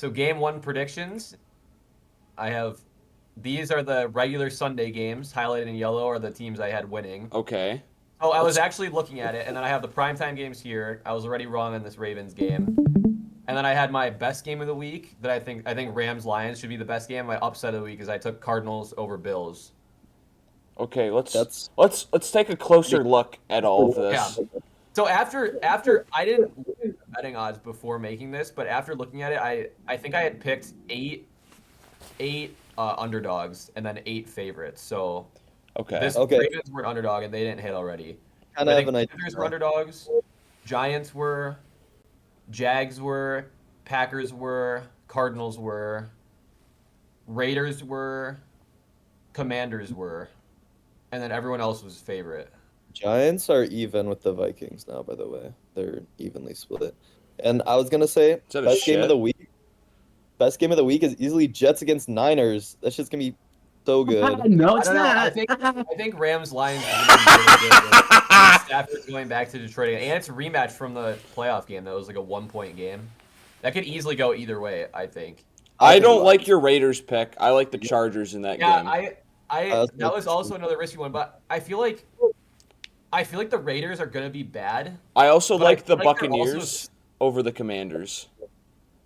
So game one predictions. I have these are the regular Sunday games. Highlighted in yellow are the teams I had winning. Okay. Oh, I was actually looking at it, and then I have the primetime games here. I was already wrong on this Ravens game. And then I had my best game of the week that I think Rams Lions should be the best game. My upset of the week is I took Cardinals over Bills. Okay, That's let's take a closer look at all of Yeah. this. So after I didn't look at the betting odds before making this, but after looking at it, I think I had picked eight underdogs and then 8 favorites. So Okay. this Okay. Ravens were an underdog and they didn't hit already. kind But of I have an think idea. Panthers were underdogs, Giants were, Jags were, Packers were, Cardinals were, Raiders were, Commanders were, and then everyone else was favorite. Giants are even with the Vikings now, by the way. They're evenly split. And I was gonna say, that a best game of shit? the week. Best game of the week is easily Jets against Niners. That's just gonna be so good. No, I it's don't know. not. I think Rams Lions is gonna be really good. And Stafford's going back to Detroit again. And it's a rematch from the playoff game that was like a 1 point game. That could easily go either way, I think. I think don't Lions. like your Raiders pick. I like the Chargers in that Yeah, game. that was also another risky one, but I feel like the Raiders are gonna be bad. I also but I like the feel like they're also- Buccaneers over the Commanders.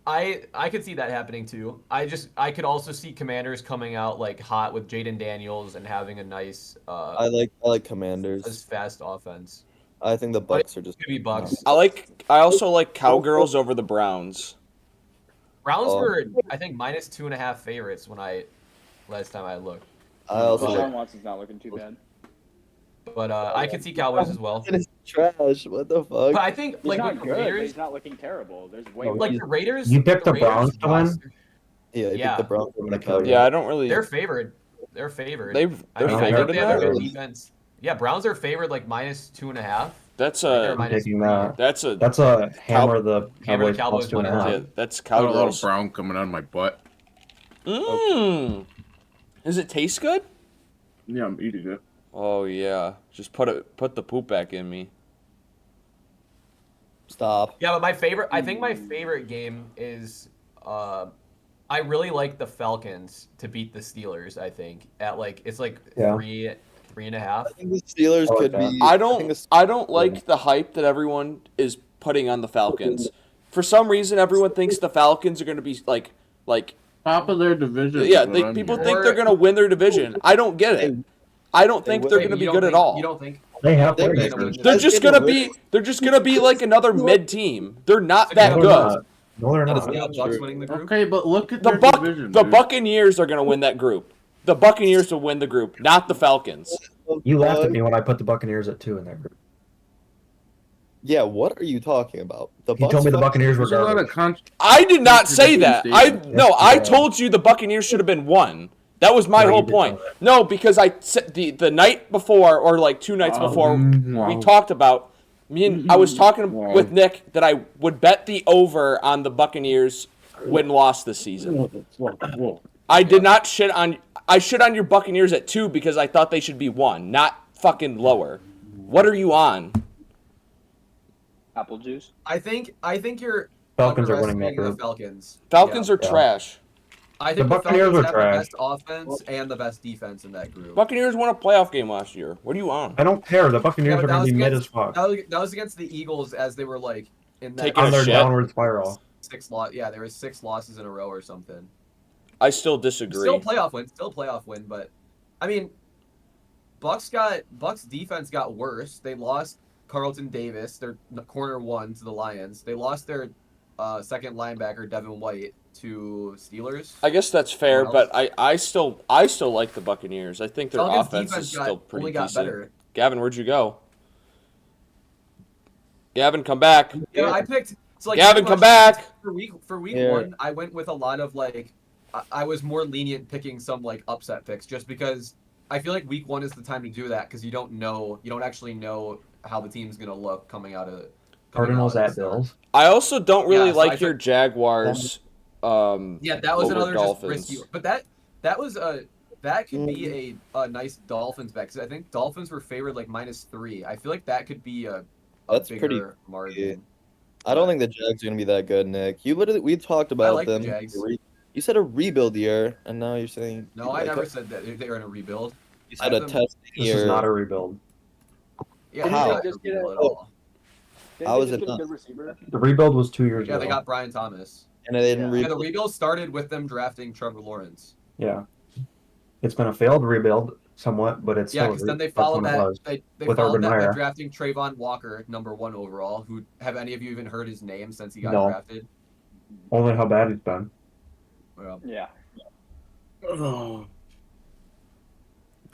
I could see that happening too. I could also see Commanders coming out like hot with Jaden Daniels and having a nice I like as Commanders. fast offense. I think the Bucks are just Could be Bucks. I also like Cowgirls over the Browns. Browns Oh. were I think -2.5 favorites when last time I looked. I also Deshaun like Watson's not looking too bad. But I could see Cowboys as well. It's trash. What the fuck? But I think He's like not with the good, but Raiders, he's not looking terrible. There's way Like, worse. like the Raiders, You picked the Raiders Browns to win? roster- Yeah, you Yeah. picked the Browns over the Cowboys. Yeah, I don't really. They're favored. They're favored. They're I mean, I favored think in they have a that. good defense. Yeah, Browns are favored like -2.5. That's They're a I'm taking that. that's a That's a hammer the Hammer the Cowboys Cowboys plus 2.5. yeah, that's Got a little Cowgirls. brown coming out of my butt. Mmm. Does it taste good? Yeah, I'm eating it. Oh yeah. Just put the poop back in me. Stop. Yeah, but I think my favorite game is I really like the Falcons to beat the Steelers, I think. At like it's like Yeah. 3.5. I think the Steelers I like could that. be. I think don't the- I don't like the hype that everyone is putting on the Falcons. For some reason everyone thinks the Falcons are going to be like Top of their division. yeah, is what I'm people hearing. think they're going to win their division. I don't get it. I don't They think will. they're Wait, going to be You good don't at think- all. You don't think They have They're playmakers. gonna win They're Guys just get gonna away. be they're just gonna be like another mid team. They're not So that no, No, they're good. not. No, they're That is not. yeah, not Bucks true. winning the group? Okay, but look at The their the division. dude. Buccaneers are gonna win that group. The Buccaneers will win the group, not the Falcons. You laughed at me when I put the Buccaneers at 2 in that group. Yeah, what are you talking about? The You told me the fuck- Buccaneers were There's a lot of garbage. I did not say that. I Yeah. told you the Buccaneers should have been 1. That was my No, you whole did point. tell that. No, because I said the night before or like 2 nights before we talked about I was talking with Nick that I would bet the over on the Buccaneers win-loss this season. Whoa. I did not shit on. I shit on your Buccaneers at 2 because I thought they should be 1, not fucking lower. What are you on? Apple juice. I think you're Falcons are winning that underestimating the group. Falcons. Falcons Yeah. are trash. I think The the Buccaneers Falcons are have trash. the best offense and the best defense in that group. Buccaneers won a playoff game last year. What are you on? I don't care. The Buccaneers Yeah, are but going to be mid against- as fuck. That was against the Eagles as they were like in that Taking On a their shit. downward spiral. 6 loss. Yeah, there was 6 losses in a row or something. I still disagree. Still playoff win, but I mean, Bucks defense got worse. They lost Carlton Davis, their corner 1 to the Lions. They lost their second linebacker Devin White to Steelers. I guess that's fair, Someone but I still like the Buccaneers. I think their Falcons offense defense is still pretty only got decent. better. Gavin, where'd you go? Gavin, come back. Yeah, I picked. So like, Gavin, pretty come much back. for week Yeah. 1. I went with a lot of like, I was more lenient picking some like upset picks just because I feel like week 1 is the time to do that because you don't actually know how the team's gonna look coming out of. Cardinals at Bills. I also don't really Yeah, so like I your took- Jaguars. Yeah, that was over another Dolphins. just risky. But that was that could be a nice Dolphins bet because I think Dolphins were favored like -3. I feel like that could be a That's bigger pretty- margin. I don't think the Jags are gonna be that good, Nick. We talked I about like the them. Jags. You said a rebuild year, and now you're saying No, you I like never it. said that they were in a rebuild. You I said have a them- testing This year. is not a rebuild. Yeah, Didn't they're How? not they in a just get rebuild at a- all. Didn't How they is just it get a not? good receiver? The rebuild was 2 years Yeah, ago. they got Brian Thomas. And they didn't Yeah. Yeah, the rebuild. rebuild started with them drafting Trevor Lawrence. Yeah. It's been a failed rebuild somewhat, but it's Yeah, still a because then they that's followed when it that. was. They With followed Urban that by Meyer. drafting Trayvon Walker, #1 overall. Who have any of you even heard his name since he got No. drafted? Only how bad it's been. Well, Yeah. Oh.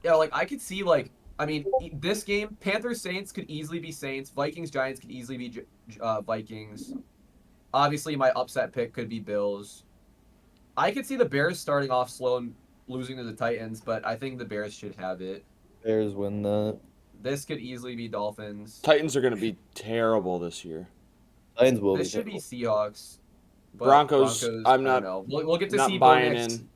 yeah, like I could see like I mean this game Panthers Saints could easily be Saints. Vikings Giants could easily be Vikings. Obviously, my upset pick could be Bills. I could see the Bears starting off slow and losing to the Titans, but I think the Bears should have it. Bears win that. This could easily be Dolphins. Titans are going to be terrible this year. Lions will This be. should be Seahawks. But Broncos, I'm I not- don't know. We'll get to Not see Bo buying next. in.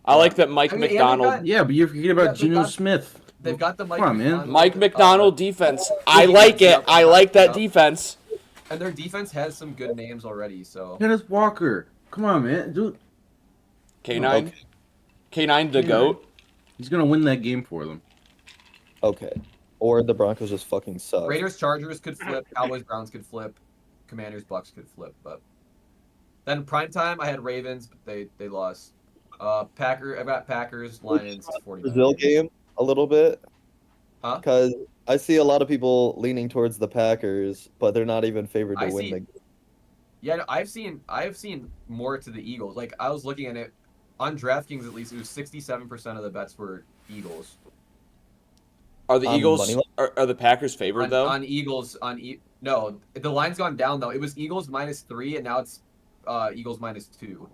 I like that Mike I mean, and they've McDonald. got- Yeah, but you're forgetting about Yeah, they've Geno got- Smith. They've got the Mike Come on, man. McDonald, Mike McDonald defense. I defense, like it. yep, I like that yep. defense. and their defense has some good names already. So Kenneth Walker. Come on, man. Dude, K9. Okay. K9 the K9. GOAT. he's gonna win that game for them. Okay. Or the Broncos just fucking suck. Raiders Chargers could flip. Cowboys Browns could flip. Commanders Bucks could flip. But then primetime, I had Ravens, but they lost. I got Packers Lions 49ers. Brazil game a little bit. Huh? Because I see a lot of people leaning towards the Packers, but they're not even favored to I win see- the game. Yeah, no, I've seen more to the Eagles. Like I was looking at it on DraftKings, at least it was 67% of the bets were Eagles. Are the On Eagles money line? are the Packers favored though? On Eagles no, the line's gone down though. It was Eagles -3 and now it's Eagles -2.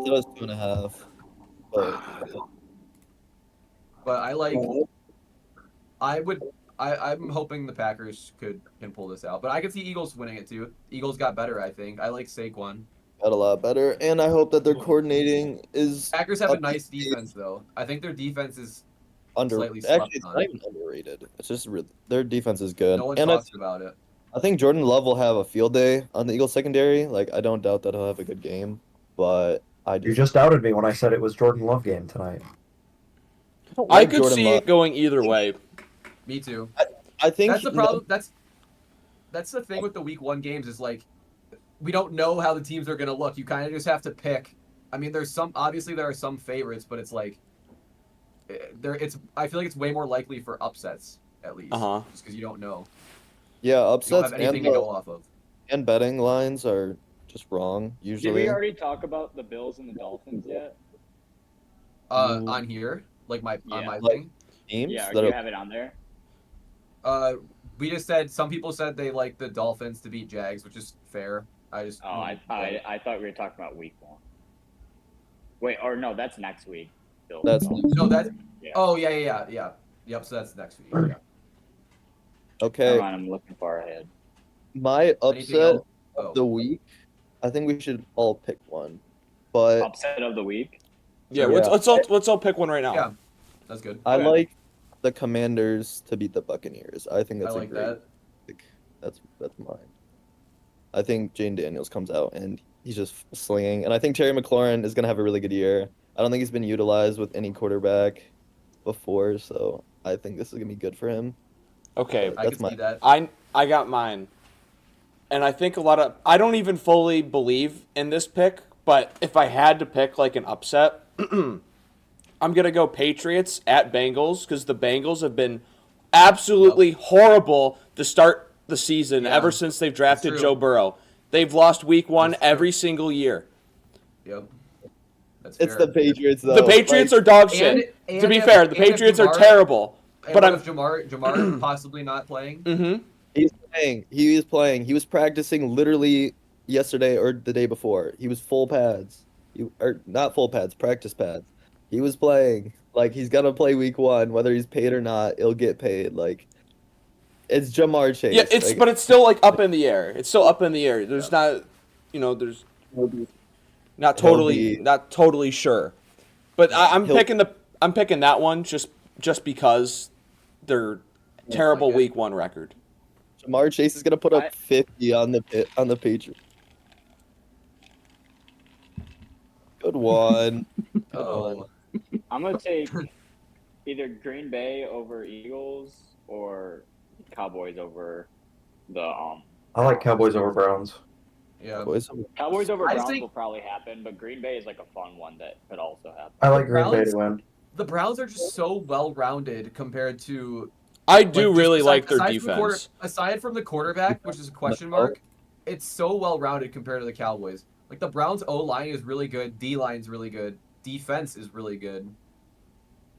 It was 2.5. But But I'm hoping the Packers can pull this out. But I could see Eagles winning it too. Eagles got better, I think. I like Saquon. got a lot better. And I hope that their coordinating is Packers have a Up- nice defense though. I think their defense is underrated. slightly slept Actually, it's on. not even underrated. It's just their defense is good. no one and talks about it. I think Jordan Love will have a field day on the Eagles secondary. Like, I don't doubt that he'll have a good game. But I You just doubted me when I said it was Jordan Love game tonight. don't I like could Jordan see Love. it going either way. Me too. I think That's the problem. That's the thing with the week 1 games is like we don't know how the teams are gonna look. You kind of just have to pick. I mean, there are some favorites, but it's like I feel like it's way more likely for upsets at least, Uh-huh. just because you don't know. Yeah, You don't upsets have anything and, to go off of. and betting lines are just wrong Did usually. we already talk about the Bills and the Dolphins yet? On here, like on Yeah. my Like- thing. Teams Yeah, that you are have it on there. We just said some people said they like the Dolphins to beat Jags, which is fair. I just Oh, I thought we were talking about week 1. Wait, or no, that's next week. Bills and That's- Dolphins. no that's Yeah. oh yeah. Yep. So that's next week. Yeah. okay. Come on, I'm looking far ahead. My Anything upset else? of Oh. the week, I think we should all pick one. But Upset of the week. Yeah, Yeah. let's all pick one right now. Yeah. That's good. I Okay. like the Commanders to beat the Buccaneers. I think I that's like a great that. pick. That's mine. I think Jane Daniels comes out and he's just slinging. And I think Terry McLaurin is going to have a really good year. I don't think he's been utilized with any quarterback before, so I think this is going to be good for him. Okay. I That's can my- see that. I got mine. And I think I don't even fully believe in this pick, but if I had to pick like an upset, I'm going to go Patriots at Bengals because the Bengals have been absolutely horrible to start the season Yeah, ever since they've drafted true. Joe Burrow. They've lost week 1 That's true. every single year. Yep. That's It's fair. the Patriots, though. The Patriots are dog shit. And To be if- fair, the and if Patriots are Jamar- terrible. And but what I'm- if Jamar possibly not playing? Mm-hmm. He's playing. He is playing. He was practicing literally yesterday or the day before. He was full pads. Or not full pads, practice pads. He was playing. Like, he's gonna play week 1, whether he's paid or not. He'll get paid. Like, it's Jamar Chase. Yeah, it's like, but it's still like up in the air. It's still up in the air. There's not, there's not totally sure. But I'm He'll- picking that one just because they're terrible like it. week 1 record. Jamar Chase is gonna put up I- 50 on the Patriots. Good one. Oh, I'm gonna take either Green Bay over Eagles or Cowboys over the I like Cowboys Browns. over Browns. yeah. Boys. Cowboys over I just Browns think- will probably happen, but Green Bay is like a fun one that could also happen. I like Green Bay Browns- to win. The Browns are just so well-rounded compared to. I do just really like their aside from the defense. aside from the quarterback, which is a question mark, it's so well-rounded compared to the Cowboys. Like the Browns' O line is really good, D line's really good, defense is really good,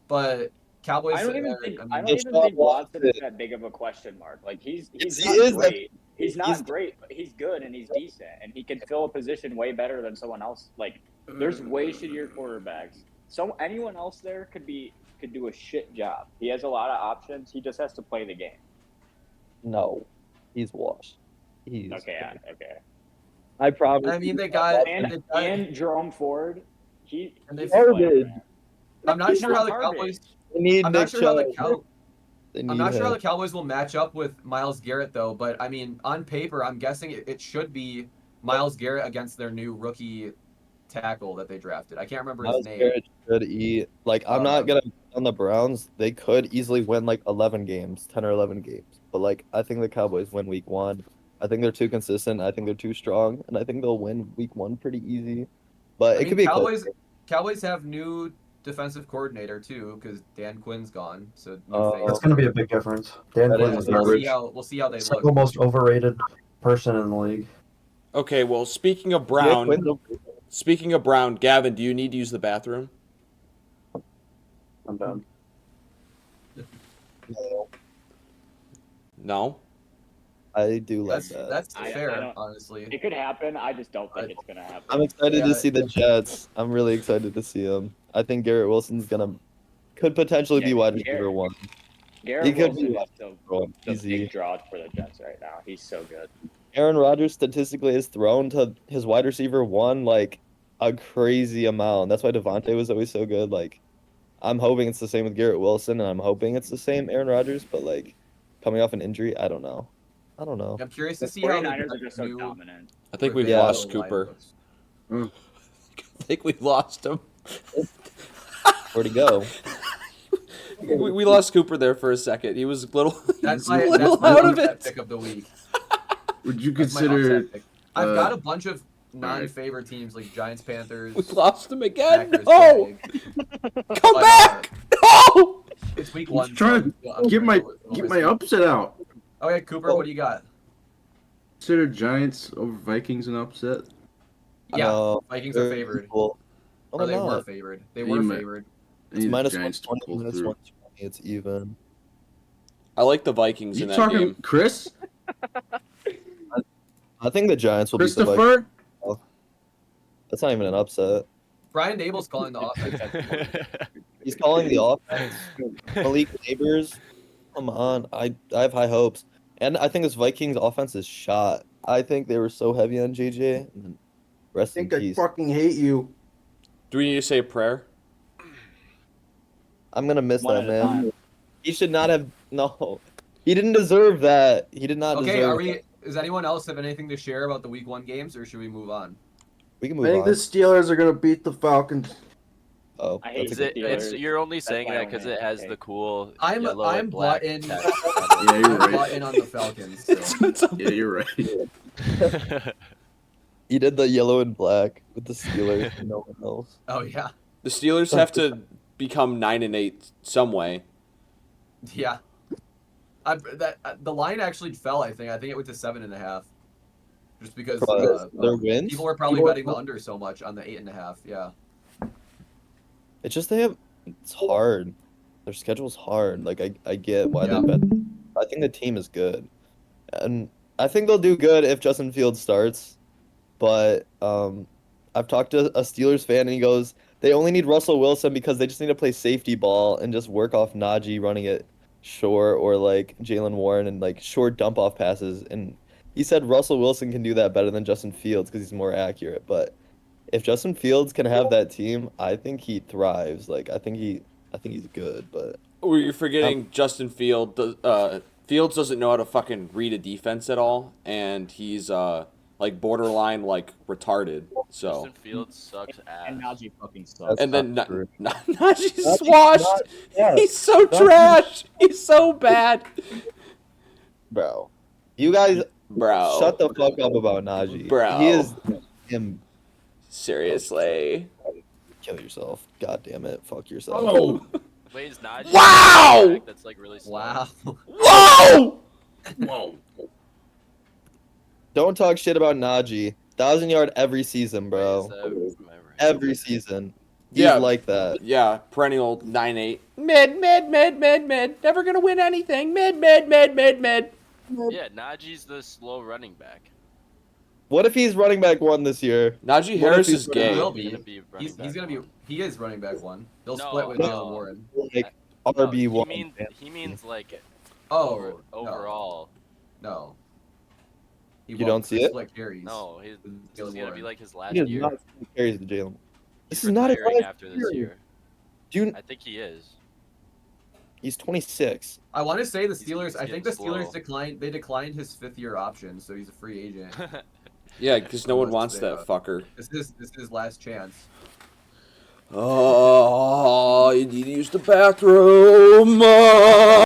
but Cowboys. I don't even think Deshaun Watson is Watson. that big of a question mark. Like he's He not is great. He's not he's- great, but he's good and he's decent and he can fill a position way better than someone else. Like there's way shittier quarterbacks. So anyone else there could do a shit job. He has a lot of options. He just has to play the game. No, he's washed. He's Okay. I promise. I mean, you. they got And Jerome Ford, he And they he's a player, Garbage. man. I'm not He's sure how the garbage. Cowboys. They need I'm Nick not sure how the Chubb. They I'm need not sure how him. the Cowboys will match up with Myles Garrett though. But I mean, on paper, I'm guessing it should be Myles Garrett against their new rookie tackle that they drafted. I can't remember his Myles name. Garrett should eat. Like, I'm not gonna on the Browns. They could easily win like 11 games, 10 or 11 games. But like, I think the Cowboys win Week 1. I think they're too consistent. I think they're too strong, and I think they'll win Week 1 pretty easy. But I it mean, could be a close Cowboys have new defensive coordinator too, because Dan Quinn's gone. So new Oh. face. That's going to be a big difference. Dan That Quinn is is a we'll garbage. see how they Second look. most overrated person in the league. Okay, well, speaking of Yeah, Brown, Quinn- Gavin, do you need to use the bathroom? I'm done. No, No. I do like That's that. that's I fair, don't- honestly. It could happen. I just don't think it's gonna happen. I'm excited Yeah. to see the Jets. I'm really excited to see them. I think Garrett Wilson's could potentially be Yeah, wide Garrett- receiver 1. Garrett He could be Wilson wide is the, receiver 1. the Easy. big draw for the Jets right now. He's so good. Aaron Rodgers statistically has thrown to his wide receiver 1 like a crazy amount. That's why Devontae was always so good. Like, I'm hoping it's the same with Garrett Wilson, and I'm hoping it's the same Aaron Rodgers. But like, coming off an injury, I don't know. I'm curious The to see how the 49ers are just so new dominant. I think we've Rivera lost line Cooper. looks. I think we lost him. Where'd he go? We lost Cooper there for a second. He was a little, That's he's my, a little that's my out of upset it. pick of the week. Would you That's my consider? upset pick. I've uh, got a bunch of non-favorite teams like Giants, Panthers. We lost him again. Packers, No, Jags. come But, back. No. It's week I'm one. just trying so to get my risky. upset out. Okay, Cooper, what do you got? Consider Giants over Vikings an upset. Yeah, No, Vikings are they're favored. equal. Oh, Or they they're were not. favored. They You were might- favored. I It's need the minus Giants to 120, pull minus through. 120. It's even. I like the Vikings You in that talking, game. Chris? I think the Giants will beat the Vikings. Christopher? That's not even an upset. Brian Dable's calling the offense. He's calling the offense. Malik Neighbors, come on. I have high hopes. And I think this Vikings offense is shot. I think they were so heavy on JJ. Rest in peace. fucking hate you. Do we need to say a prayer? I'm gonna miss One that at a man. time. He should not have. No, he didn't deserve that. He did not Okay, deserve. are we? Does anyone else have anything to share about the week one games, or should we move on? We can I move think on. the Steelers are gonna beat the Falcons. Oh, I hate that's Is a it? good- It's Steelers. you're only That's saying why I that don't because hate it has it. the cool I'm yellow I'm and black bought in. text. Yeah, you're I'm right. bought in on the Falcons. So. Yeah, you're right. He did the yellow and black with the Steelers and no one else. Oh yeah, The Steelers have to become 9-8 some way. yeah. The line actually fell. I think it went to 7.5. Just because Their wins. people were probably betting the under so much on the 8.5. Yeah. It's just it's hard. Their schedule's hard. Like I get why Yeah. they bet. I think the team is good, and I think they'll do good if Justin Fields starts. But I've talked to a Steelers fan, and he goes, they only need Russell Wilson because they just need to play safety ball and just work off Najee running it short, or like Jalen Warren and like short dump off passes. And he said Russell Wilson can do that better than Justin Fields because he's more accurate. But if Justin Fields can have that team, I think he thrives. Like I think he's good. But Or you're forgetting Justin Fields Fields doesn't know how to fucking read a defense at all, and he's like borderline like retarded. So Justin Fields sucks ass. And Najee fucking sucks. and then not true. Najee's Najee's washed. not- yeah. He's so Najee's- trash. He's so bad, Bro, you guys bro. shut the fuck up about Najee. Bro. He is him. Seriously. Kill yourself. God damn it. Fuck yourself. Oh, Wait, is Najee Wow! a running back that's like really slow? Wow. Whoa! whoa. Don't talk shit about Najee. 1,000-yard every season, Wait, bro. is that- am I right? Every season. He's Yeah. like that. Yeah, perennial 9-8. Mid. Never gonna win anything. Mid. Yeah, Najee's the slow running back. What if he's running back 1 this year? Najee What Harris if is he's He gay. will He's be. gonna be running He's back gonna be. one. He is running back 1. They'll No, split with no. Jalen Warren. Like No, RB1. he means like Oh, overall. No. He You won't don't see it? split carries. No, he's Jalen gonna be Warren. like his last He is year. not carries the Jalen. He's This is not his retiring last after this year. year. Dude, I think he is. he's 26. I want to say the He's Steelers. I think the getting Steelers slow. declined his 5th-year option, so he's a free agent. Yeah, because no one Let's wants say, that fucker. This is his last chance. Oh, you need to use the bathroom.